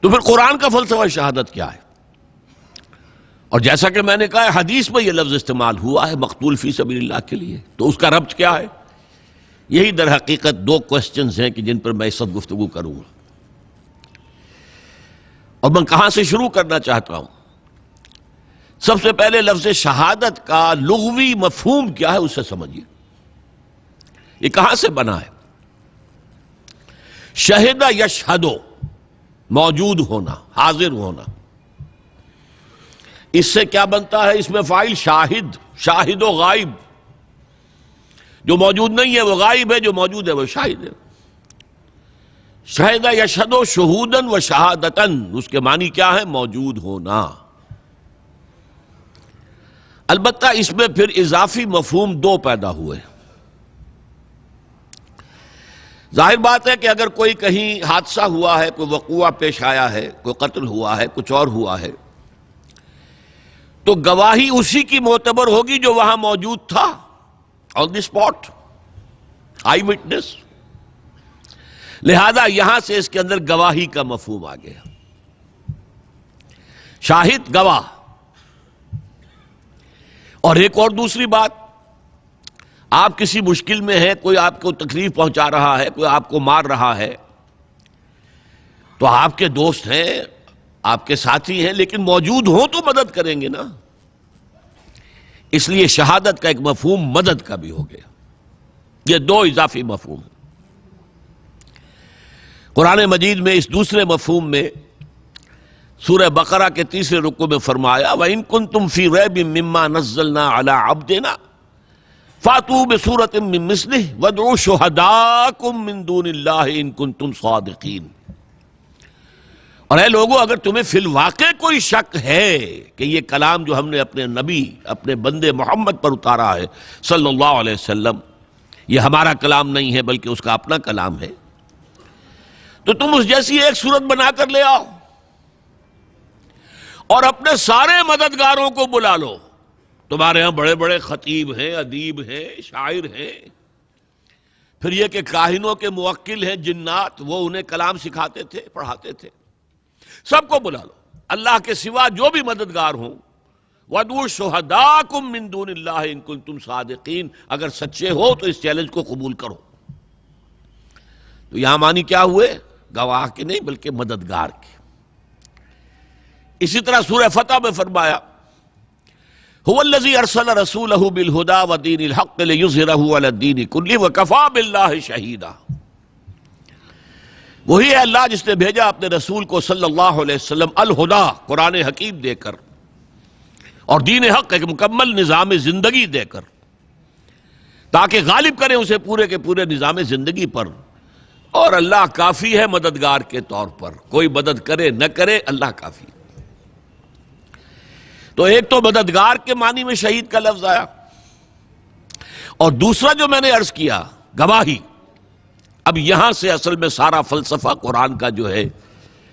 تو پھر قرآن کا فلسفہ شہادت کیا ہے؟ اور جیسا کہ میں نے کہا ہے حدیث میں یہ لفظ استعمال ہوا ہے مقتول فی سبیل اللہ کے لیے، تو اس کا ربط کیا ہے؟ یہی در حقیقت دو کوسچنز ہیں کہ جن پر میں اس وقت گفتگو کروں گا، اور میں کہاں سے شروع کرنا چاہتا ہوں؟ سب سے پہلے لفظ شہادت کا لغوی مفہوم کیا ہے اسے سمجھیے، یہ کہاں سے بنا ہے؟ شہد یشہد، موجود ہونا، حاضر ہونا، اس سے کیا بنتا ہے؟ اس میں فاعل شاہد، شاہد و غائب، جو موجود نہیں ہے وہ غائب ہے، جو موجود ہے وہ شاہد ہے۔ شہد یشہد شہودن و شہادتن، اس کے معنی کیا ہے؟ موجود ہونا۔ البتہ اس میں پھر اضافی مفہوم دو پیدا ہوئے۔ ظاہر بات ہے کہ اگر کوئی کہیں حادثہ ہوا ہے، کوئی وقوعہ پیش آیا ہے، کوئی قتل ہوا ہے، کچھ اور ہوا ہے، تو گواہی اسی کی معتبر ہوگی جو وہاں موجود تھا، آن دی اسپاٹ، آئی وٹنس۔ لہذا یہاں سے اس کے اندر گواہی کا مفہوم آ گیا، شاہد گواہ۔ اور ایک اور دوسری بات، آپ کسی مشکل میں ہیں، کوئی آپ کو تکلیف پہنچا رہا ہے، کوئی آپ کو مار رہا ہے، تو آپ کے دوست ہیں، آپ کے ساتھی ہیں، لیکن موجود ہوں تو مدد کریں گے نا۔ اس لیے شہادت کا ایک مفہوم مدد کا بھی ہو گیا۔ یہ دو اضافی مفہوم ہیں۔ قرآن مجید میں اس دوسرے مفہوم میں سورہ بقرہ کے تیسرے رکوع میں فرمایا وَإِن كُنتُمْ فِي رَيْبٍ مِّمَّا نَزَّلْنَا عَلَىٰ عَبْدِنَا فَأْتُوا بِسُورَةٍ مِّن مِّثْلِهِ وَادْعُوا شُهَدَاءَكُم مِّن دُونِ اللَّهِ إِن كُنتُمْ صَادِقِينَ۔ اور اے لوگو، اگر تمہیں فی الواقع کوئی شک ہے کہ یہ کلام جو ہم نے اپنے نبی، اپنے بندے محمد پر اتارا ہے صلی اللہ علیہ وسلم، یہ ہمارا کلام نہیں ہے بلکہ اس کا اپنا کلام ہے، تو تم اس جیسی ایک صورت بنا کر لے آؤ اور اپنے سارے مددگاروں کو بلا لو۔ تمہارے ہاں بڑے بڑے خطیب ہیں، ادیب ہیں، شاعر ہیں، پھر یہ کہ کاہنوں کے موکل ہیں جنات، وہ انہیں کلام سکھاتے تھے، پڑھاتے تھے، سب کو بلا لو، اللہ کے سوا جو بھی مددگار ہوں۔ وَادْعُوا شُهَدَاءَكُم مِّن دُونِ اللَّهِ إِن كُنتُمْ صَادِقِينَ، اگر سچے ہو تو اس چیلنج کو قبول کرو۔ تو یہاں معنی کیا ہوئے؟ گواہ کے نہیں بلکہ مددگار کے۔ اسی طرح سورہ فتح میں فرمایا هُوَ الَّذِي أَرْسَلَ رَسُولَهُ بِالْهُدَىٰ وَدِينِ الْحَقِّ لِيُظْهِرَهُ عَلَى الدِّينِ كُلِّهِ وَكَفَىٰ بِاللَّهِ شَهِيدًا۔ وہی ہے اللہ جس نے بھیجا اپنے رسول کو صلی اللہ علیہ وسلم الہدا، قرآن حکیم دے کر، اور دین حق، ایک مکمل نظام زندگی دے کر، تاکہ غالب کریں اسے پورے کے پورے نظام زندگی پر۔ اور اللہ کافی ہے مددگار کے طور پر، کوئی مدد کرے نہ کرے اللہ کافی۔ تو ایک تو مددگار کے معنی میں شہید کا لفظ آیا، اور دوسرا جو میں نے عرض کیا گواہی۔ اب یہاں سے اصل میں سارا فلسفہ قرآن کا جو ہے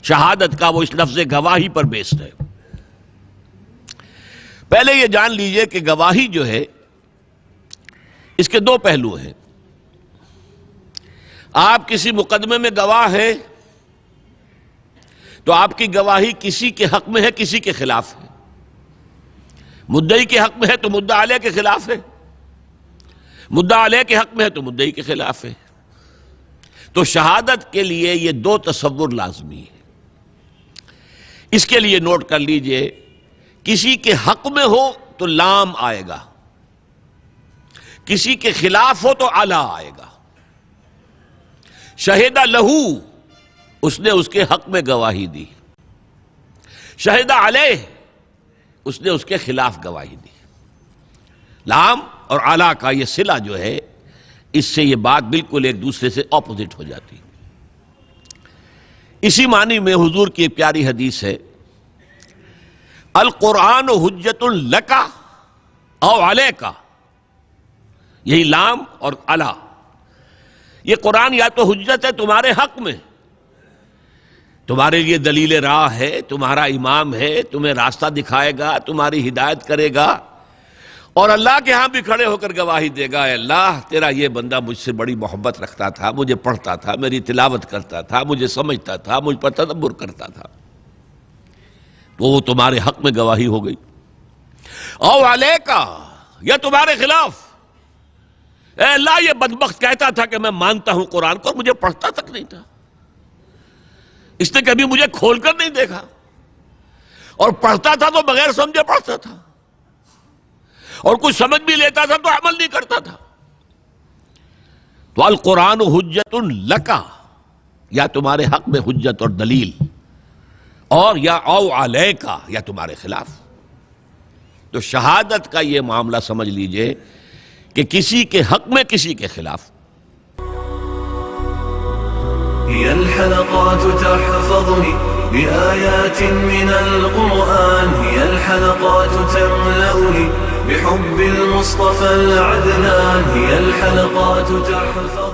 شہادت کا، وہ اس لفظ گواہی پر بیسڈ ہے۔ پہلے یہ جان لیجئے کہ گواہی جو ہے اس کے دو پہلو ہیں۔ آپ کسی مقدمے میں گواہ ہیں تو آپ کی گواہی کسی کے حق میں ہے، کسی کے خلاف ہے۔ مدعی کے حق میں ہے تو مدعا علیہ کے خلاف ہے، مدعا علیہ کے حق میں ہے تو مدعی کے خلاف ہے۔ تو شہادت کے لیے یہ دو تصور لازمی ہے۔ اس کے لیے نوٹ کر لیجئے، کسی کے حق میں ہو تو لام آئے گا، کسی کے خلاف ہو تو علا آئے گا۔ شہدہ لہو، اس نے اس کے حق میں گواہی دی، شہدہ علیہ، اس نے اس کے خلاف گواہی دی۔ لام اور علا کا یہ صلہ جو ہے، اس سے یہ بات بالکل ایک دوسرے سے اپوزٹ ہو جاتی۔ اسی معنی میں حضور کی ایک پیاری حدیث ہے، القرآن حجت لک او علیک، یہی لام اور علا، یہ قرآن یا تو حجت ہے تمہارے حق میں، تمہارے لیے دلیل راہ ہے، تمہارا امام ہے، تمہیں راستہ دکھائے گا، تمہاری ہدایت کرے گا، اور اللہ کے ہاں بھی کھڑے ہو کر گواہی دے گا، اے اللہ تیرا یہ بندہ مجھ سے بڑی محبت رکھتا تھا، مجھے پڑھتا تھا، میری تلاوت کرتا تھا، مجھے سمجھتا تھا، مجھ پر تدبر کرتا تھا، تو وہ تمہارے حق میں گواہی ہو گئی۔ او علیکا، یا تمہارے خلاف، اے اللہ یہ بدبخت کہتا تھا کہ میں مانتا ہوں قرآن کو، اور مجھے پڑھتا تک نہیں تھا، اس نے کبھی مجھے کھول کر نہیں دیکھا، اور پڑھتا تھا تو بغیر سمجھے پڑھتا تھا، اور کچھ سمجھ بھی لیتا تھا تو عمل نہیں کرتا تھا۔ تو القرآن حجت لکا، یا تمہارے حق میں حجت اور دلیل، اور یا او علیکا، یا تمہارے خلاف۔ تو شہادت کا یہ معاملہ سمجھ لیجئے کہ کسی کے حق میں کسی کے خلاف۔ هي الحلقات تحفظني بآيات من القرآن، هي الحلقات تملأني بحب المصطفى العدنان، هي الحلقات تحفظني